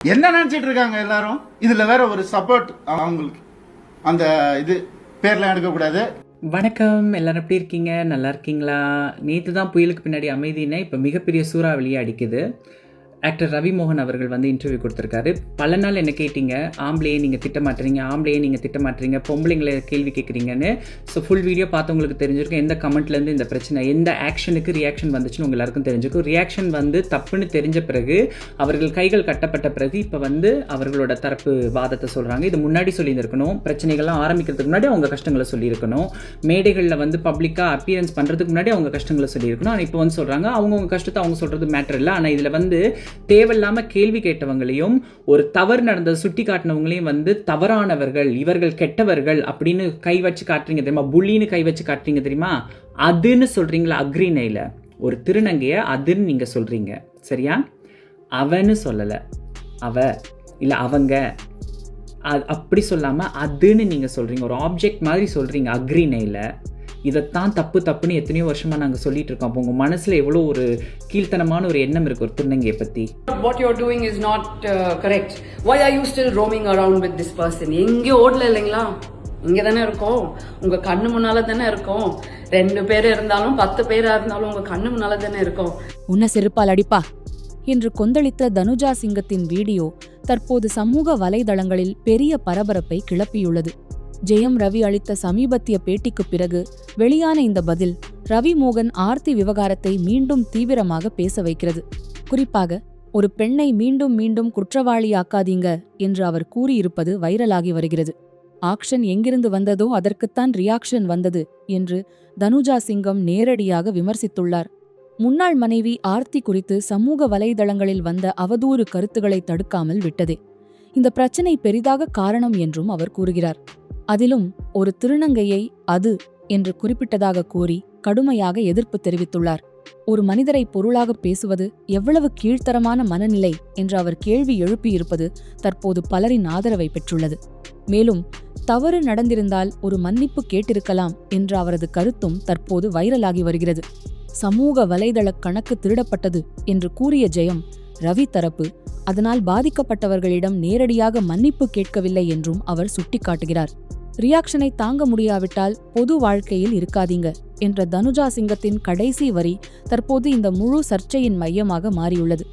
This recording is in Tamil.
என்ன நினைச்சிட்டு இருக்காங்க எல்லாரும்? இதுல வேற ஒரு சப்போர்ட் அவங்களுக்கு அந்த இது பேர்லாம் எடுக்கக்கூடாது. வணக்கம், எல்லாரும் எப்படி இருக்கீங்க? நல்லா இருக்கீங்களா? நேற்று தான் புயலுக்கு பின்னாடி அமைதினா இப்போ மிகப்பெரிய சூறாவளியே அடிக்குது. ஆக்டர் ரவி மோகன் அவர்கள் வந்து இன்டர்வியூ கொடுத்துருக்காரு. பல நாள் என்ன கேட்டீங்க, ஆம்பளையே நீங்கள் திட்ட மாட்டீங்க, ஆம்பளையே நீங்கள் திட்ட மாட்டீங்க, பொம்பளைங்களை கேள்வி கேட்குறீங்கன்னு. ஸோ ஃபுல் வீடியோ பார்த்தவங்களுக்கு தெரிஞ்சிருக்கும் எந்த கமெண்ட்லேருந்து இந்த பிரச்சனை, எந்த ஆக்ஷனுக்கு ரியாக்ஷன் வந்துச்சுன்னு உங்கள் எல்லாருக்கும் தெரிஞ்சிருக்கும். ரியாக்ஷன் வந்து தப்புன்னு தெரிஞ்ச பிறகு, அவர்கள் கைகள் கட்டப்பட்ட பிறகு இப்போ வந்து அவர்களோட தரப்பு வாதத்தை சொல்கிறாங்க. இது முன்னாடி சொல்லியிருக்கணும். பிரச்சனைகள்லாம் ஆரம்பிக்கிறதுக்கு முன்னாடி அவங்க கஷ்டங்களை சொல்லியிருக்கணும். மேடைகளில் வந்து பப்ளிக்காக அப்பியரன்ஸ் பண்ணுறதுக்கு முன்னாடி அவங்க கஷ்டங்களை சொல்லியிருக்கணும். ஆனால் இப்போ வந்து சொல்கிறாங்க அவங்கவுங்க கஷ்டத்தை அவங்க சொல்கிறது மேட்டர் இல்லை. ஆனால் இதில் வந்து தேவையில்லாம கேள்வி கேட்டவங்களையும் ஒரு தவறு நடந்ததை சுட்டி காட்டினவங்களையும் வந்து தவறானவர்கள், இவர்கள் கெட்டவர்கள் அப்படின்னு கை வச்சு காட்டுறீங்க தெரியுமா, புள்ளின்னு கை வச்சு காட்டுறீங்க தெரியுமா, அதுன்னு சொல்றீங்களா? அக்ரிணையில ஒரு திருநங்கைய அதுன்னு நீங்க சொல்றீங்க, சரியா? அவன்னு சொல்லல, அவ இல்ல அவங்க அப்படி சொல்லாம அதுன்னு நீங்க சொல்றீங்க, ஒரு ஆப்ஜெக்ட் மாதிரி சொல்றீங்க அக்ரிணையில. இதைத்தான் தப்பு தப்புன்னு எத்தனையோ வருஷமா நாங்கள் சொல்லிட்டு இருக்கோம். அப்போ உங்க மனசுல எவ்வளோ ஒரு கீழ்த்தனமான ஒரு எண்ணம் இருக்கு ஒரு திருநங்கையை பத்தி. What you're doing is not correct. Why are you still roaming around with this person? எங்கே ஓடல இல்லைங்களா? இங்கே தானே இருக்கோம், உங்க கண்ணு முன்னால தானே இருக்கோம். 2 பேர் இருந்தாலும் 10 பேரா இருந்தாலும் உங்க கண்ணு முன்னால தானே இருக்கோம். உன்ன செருப்பால் அடிப்பா என்று கொந்தளித்த தனுஜா சிங்கத்தின் வீடியோ தற்போது சமூக வலைதளங்களில் பெரிய பரபரப்பை கிளப்பியுள்ளது. ஜெயம் ரவி அளித்த சமீபத்திய பேட்டிக்குப் பிறகு வெளியான இந்த பதில் ரவி மோகன் ஆர்த்தி விவகாரத்தை மீண்டும் தீவிரமாக பேச வைக்கிறது. குறிப்பாக ஒரு பெண்ணை மீண்டும் மீண்டும் குற்றவாளியாக்காதீங்க என்று அவர் கூறியிருப்பது வைரலாகி வருகிறது. ஆக்ஷன் எங்கிருந்து வந்ததோ அதற்குத்தான் ரியாக்ஷன் வந்தது என்று தனுஜா சிங்கம் நேரடியாக விமர்சித்துள்ளார். முன்னாள் மனைவி ஆர்த்தி குறித்து சமூக வலைதளங்களில் வந்த அவதூறு கருத்துக்களை தடுக்காமல் விட்டதே இந்த பிரச்சனை பெரிதாக காரணம் என்றும் அவர் கூறுகிறார். அதிலும் ஒரு திருநங்கையை அது என்று குறிப்பிட்டதாக கூறி கடுமையாக எதிர்ப்பு தெரிவித்துள்ளார். ஒரு மனிதரை பொருளாக பேசுவது எவ்வளவு கீழ்த்தரமான மனநிலை என்று அவர் கேள்வி எழுப்பியிருப்பது தற்போது பலரின் ஆதரவை பெற்றுள்ளது. மேலும் தவறு நடந்திருந்தால் ஒரு மன்னிப்பு கேட்டிருக்கலாம் என்ற அவரது கருத்தும் தற்போது வைரலாகி வருகிறது. சமூக வலைதள கணக்கு திருடப்பட்டது என்று கூறிய ஜெயம் ரவி தரப்பு அதனால் பாதிக்கப்பட்டவர்களிடம் நேரடியாக மன்னிப்பு கேட்கவில்லை என்றும் அவர் சுட்டிக்காட்டுகிறார். ரியாக்ஷனை தாங்க முடியாவிட்டால் பொது வாழ்க்கையில் இருக்காதீங்க என்ற தனுஜா சிங்கத்தின் கடைசி வரி தற்போது இந்த முழு சர்ச்சையின் மையமாக மாறியுள்ளது.